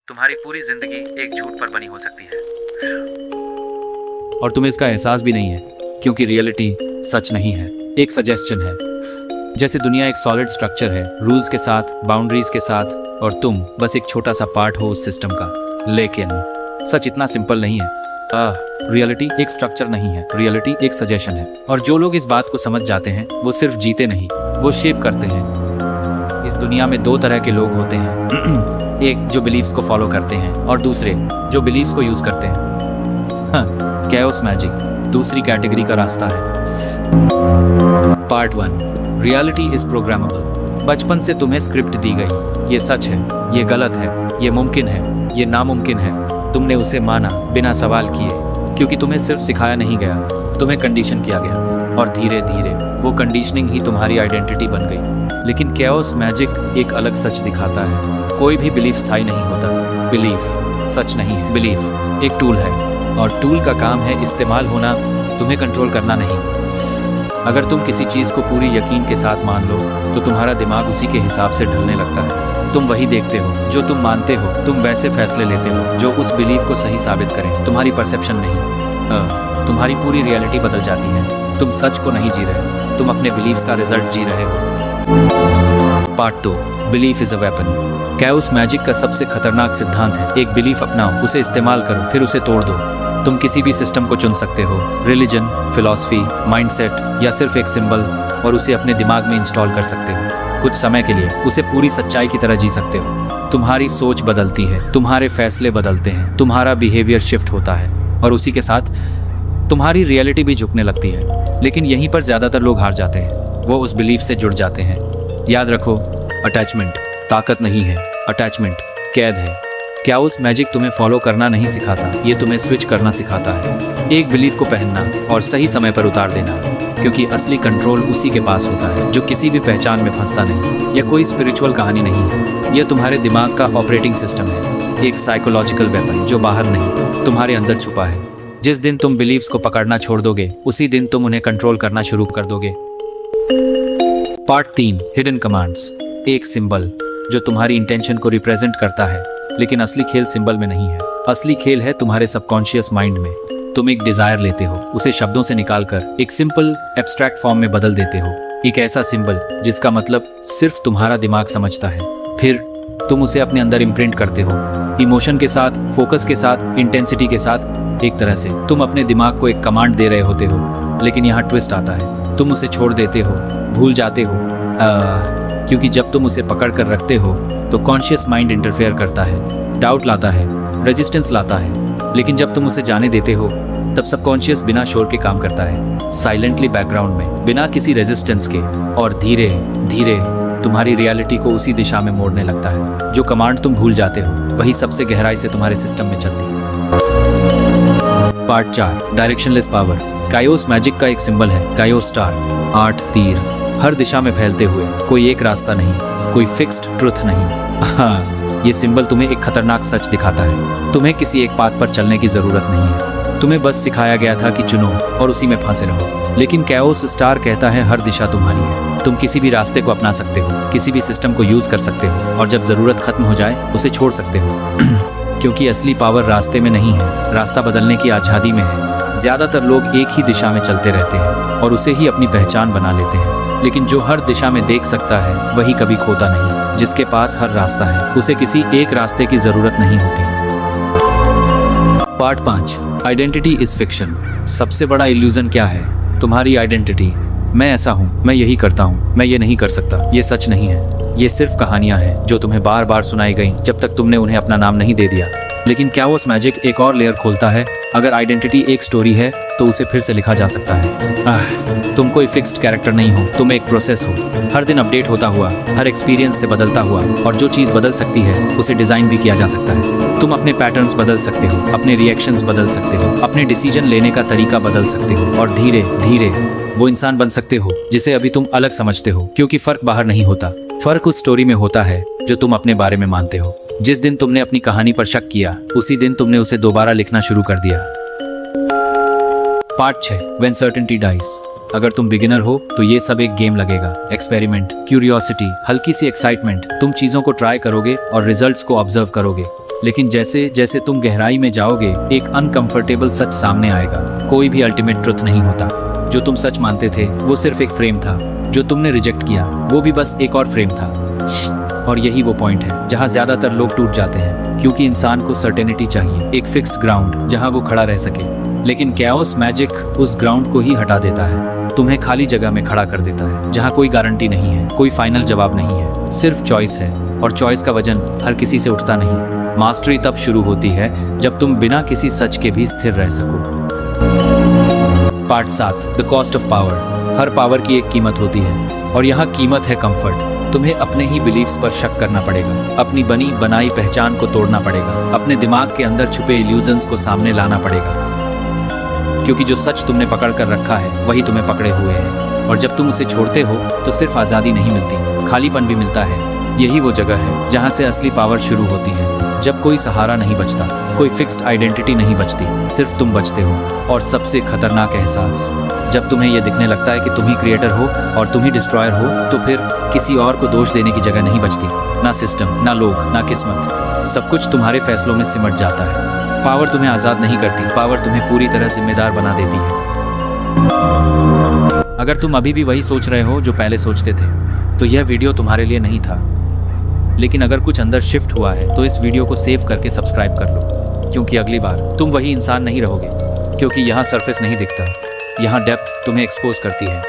तुम्हारी पूरी जिंदगी एक झूठ पर बनी हो सकती है और तुम्हें इसका एहसास भी नहीं है, क्योंकि रियलिटी सच नहीं है, एक सजेशन है। जैसे दुनिया एक सॉलिड स्ट्रक्चर है, रूल्स के साथ, बाउंड्रीज के साथ, और तुम बस एक छोटा सा पार्ट हो उस सिस्टम का। लेकिन सच इतना सिंपल नहीं है। रियलिटी एक स्ट्रक्चर नहीं है, रियलिटी एक सजेशन है। और जो लोग इस बात को समझ जाते हैं वो सिर्फ जीते नहीं, वो शेप करते हैं। इस दुनिया में दो तरह के लोग होते हैं एक जो बिलीव्स को फॉलो करते हैं और दूसरे जो बिलीव्स को यूज करते हैं। कैओस मैजिक दूसरी कैटेगरी का रास्ता है। Part 1, reality is programmable. बचपन से तुम्हें स्क्रिप्ट दी गई, ये सच है, ये गलत है, ये मुमकिन है, ये नामुमकिन है। तुमने उसे माना बिना सवाल किए, क्योंकि तुम्हें सिर्फ सिखाया नहीं गया, तुम्हें कंडीशन किया गया। और धीरे धीरे वो कंडीशनिंग ही तुम्हारी आइडेंटिटी बन गई। लेकिन कैओस मैजिक एक अलग सच दिखाता है। कोई भी बिलीफ स्थायी नहीं होता। बिलीफ सच नहीं है, बिलीफ एक टूल है, और टूल का काम है इस्तेमाल होना, तुम्हें कंट्रोल करना नहीं। अगर तुम किसी चीज़ को पूरी यकीन के साथ मान लो तो तुम्हारा दिमाग उसी के हिसाब से ढलने लगता है। तुम वही देखते हो जो तुम मानते हो, तुम वैसे फैसले लेते हो जो उस बिलीफ को सही साबित करें, तुम्हारी परसेप्शन नहीं। तुम्हारी पूरी रियलिटी बदल जाती है। तुम सच को नहीं जी रहे, तुम अपने बिलीव्स का रिजल्ट जी रहे हो। Part 2, belief is a weapon. Chaos magic का सबसे खतरनाक सिद्धांत है, एक बिलीफ अपनाओ, उसे इस्तेमाल करो, फिर उसे तोड़ दो। तुम किसी भी सिस्टम को चुन सकते हो, रिलीजन, फिलॉसफी, माइंडसेट या सिर्फ एक सिंबल, और उसे अपने दिमाग में इंस्टॉल कर सकते हो। कुछ समय के लिए उसे पूरी सच्चाई की तरह जी सकते हो। तुम्हारी सोच बदलती है, तुम्हारे फैसले बदलते हैं, तुम्हारा बिहेवियर शिफ्ट होता है, और उसी के साथ तुम्हारी रियलिटी भी झुकने लगती है। लेकिन यहीं पर ज़्यादातर लोग हार जाते हैं, वो उस बिलीफ से जुड़ जाते हैं। याद रखो, अटैचमेंट ताकत नहीं है, अटैचमेंट कैद है। कैओस मैजिक तुम्हें फॉलो करना नहीं सिखाता, ये तुम्हें स्विच करना सिखाता है। एक बिलीफ को पहनना और सही समय पर उतार देना, क्योंकि असली कंट्रोल उसी के पास होता है जो किसी भी पहचान में फंसता नहीं। यह कोई स्पिरिचुअल कहानी नहीं है, यह तुम्हारे दिमाग का ऑपरेटिंग सिस्टम है, एक साइकोलॉजिकल वेपन जो बाहर नहीं, तुम्हारे अंदर छुपा है। जिस दिन तुम बिलीव्स को पकड़ना छोड़ दोगे, उसी दिन तुम उन्हें कंट्रोल करना शुरू कर दोगे। Part 3, hidden commands. एक सिंबल जो तुम्हारी इंटेंशन को रिप्रेजेंट करता है, लेकिन असली खेल सिंबल में नहीं है। असली खेल है तुम्हारे सबकॉन्शियस माइंड में। तुम एक डिजायर लेते हो, उसे शब्दों से निकालकर एक सिंपल एब्स्ट्रैक्ट फॉर्म में बदल देते हो, एक ऐसा सिंबल जिसका मतलब सिर्फ तुम्हारा दिमाग समझता है। फिर तुम उसे अपने अंदर इम्प्रिंट करते हो, इमोशन के साथ, फोकस के साथ, इंटेंसिटी के साथ। एक तरह से तुम अपने दिमाग को एक कमांड दे रहे होते हो। लेकिन यहाँ ट्विस्ट आता है, तुम उसे छोड़ देते हो, भूल जाते हो, क्योंकि जब तुम उसे पकड़ कर रखते हो तो कॉन्शियस माइंड इंटरफेयर करता है, डाउट लाता है, रेजिस्टेंस लाता है। लेकिन जब तुम उसे जाने देते हो तब सबकॉन्शियस बिना शोर के काम करता है, साइलेंटली बैकग्राउंड में, बिना किसी रेजिस्टेंस के, और धीरे धीरे तुम्हारी रियलिटी को उसी दिशा में मोड़ने लगता है। जो कमांड तुम भूल जाते हो वही सबसे गहराई से तुम्हारे सिस्टम में चलती है। Part 4, directionless power. Chaos magic का एक सिंबल है कैओस स्टार, 8 तीर हर दिशा में फैलते हुए। कोई एक रास्ता नहीं, कोई फिक्स्ड ट्रुथ नहीं। हाँ, ये सिंबल तुम्हें एक खतरनाक सच दिखाता है। तुम्हें किसी एक पाथ पर चलने की जरूरत नहीं है, तुम्हें बस सिखाया गया था कि चुनो और उसी में फंसे रहो। लेकिन कैओस स्टार कहता है हर दिशा तुम्हारी है। तुम किसी भी रास्ते को अपना सकते हो, किसी भी सिस्टम को यूज कर सकते हो, और जब जरूरत खत्म हो जाए उसे छोड़ सकते हो। क्योंकि असली पावर रास्ते में नहीं है, रास्ता बदलने की आज़ादी में है। ज्यादातर लोग एक ही दिशा में चलते रहते हैं और उसे ही अपनी पहचान बना लेते हैं। लेकिन जो हर दिशा में देख सकता है वही कभी खोता नहीं। जिसके पास हर रास्ता है, उसे किसी एक रास्ते की जरूरत नहीं होती। Part 5, identity is fiction. सबसे बड़ा इल्यूजन क्या है? तुम्हारी आइडेंटिटी। मैं ऐसा हूँ, मैं यही करता हूँ, मैं ये नहीं कर सकता, ये सच नहीं है। ये सिर्फ कहानियां हैं जो तुम्हें बार बार सुनाई गई जब तक तुमने उन्हें अपना नाम नहीं दे दिया। लेकिन कैओस मैजिक एक और लेयर खोलता है। अगर आइडेंटिटी एक स्टोरी है तो उसे फिर से लिखा जा सकता है। तुम कोई फिक्स्ड कैरेक्टर नहीं हो, तुम एक प्रोसेस हो, हर दिन अपडेट होता हुआ, हर एक्सपीरियंस से बदलता हुआ। और जो चीज़ बदल सकती है उसे डिज़ाइन भी किया जा सकता है। तुम अपने पैटर्न्स बदल सकते हो, अपने रिएक्शंस बदल सकते हो, अपने डिसीजन लेने का तरीका बदल सकते हो, और धीरे धीरे वो इंसान बन सकते हो जिसे अभी तुम अलग समझते हो। क्योंकि फर्क बाहर नहीं होता, फर्क उस स्टोरी में होता है जो तुम अपने बारे में मानते हो। जिस दिन तुमने अपनी कहानी पर शक किया, उसी दिन तुमने उसे दोबारा लिखना शुरू कर दिया। Part 6, when certainty dies. अगर तुम बिगिनर हो तो ये सब एक गेम लगेगा। एक्सपेरिमेंट, क्यूरियोसिटी, हल्की सी एक्साइटमेंट। तुम चीज़ों को ट्राई करोगे और रिजल्ट्स को ऑब्जर्व करोगे। लेकिन जैसे जैसे तुम गहराई में जाओगे एक अनकंफर्टेबल सच सामने आएगा। कोई भी अल्टीमेट ट्रुथ नहीं होता। जो तुम सच मानते थे वो सिर्फ एक फ्रेम था। जो तुमने रिजेक्ट किया वो भी बस एक और फ्रेम था। और यही वो पॉइंट है जहाँ ज्यादातर लोग टूट जाते हैं, क्योंकि इंसान को सर्टेनिटी चाहिए, एक फिक्स्ड ग्राउंड जहाँ वो खड़ा रह सके। लेकिन कैओस मैजिक उस ग्राउंड को ही हटा देता है, तुम्हें खाली जगह में खड़ा कर देता है जहाँ कोई गारंटी नहीं है, कोई फाइनल जवाब नहीं है, सिर्फ चॉइस है। और चॉइस का वजन हर किसी से उठता नहीं। मास्टरी तब शुरू होती है जब तुम बिना किसी सच के भी स्थिर रह सको। Part 7, the cost of power. Her power की एक कीमत होती है और यहाँ कीमत है कंफर्ट। तुम्हें अपने ही बिलीफ्स पर शक करना पड़ेगा, अपनी बनी बनाई पहचान को तोड़ना पड़ेगा, अपने दिमाग के अंदर छुपे इल्यूजन्स को सामने लाना पड़ेगा, क्योंकि जो सच तुमने पकड़ कर रखा है वही तुम्हें पकड़े हुए है। और जब तुम उसे छोड़ते हो तो सिर्फ आज़ादी नहीं मिलती, खालीपन भी मिलता है। यही वो जगह है जहाँ से असली पावर शुरू होती है, जब कोई सहारा नहीं बचता, कोई फिक्स्ड आइडेंटिटी नहीं बचती, सिर्फ तुम बचते हो। और सबसे खतरनाक एहसास, जब तुम्हें यह दिखने लगता है कि तुम ही क्रिएटर हो और तुम ही डिस्ट्रॉयर हो, तो फिर किसी और को दोष देने की जगह नहीं बचती। ना सिस्टम, ना लोग, ना किस्मत, सब कुछ तुम्हारे फैसलों में सिमट जाता है। पावर तुम्हें आज़ाद नहीं करती, पावर तुम्हें पूरी तरह जिम्मेदार बना देती है। अगर तुम अभी भी वही सोच रहे हो जो पहले सोचते थे, तो यह वीडियो तुम्हारे लिए नहीं था। लेकिन अगर कुछ अंदर शिफ्ट हुआ है तो इस वीडियो को सेव करके सब्सक्राइब कर लो, क्योंकि अगली बार तुम वही इंसान नहीं रहोगे। क्योंकि यहाँ सरफेस नहीं दिखता, यहाँ डेप्थ तुम्हें एक्सपोज करती है।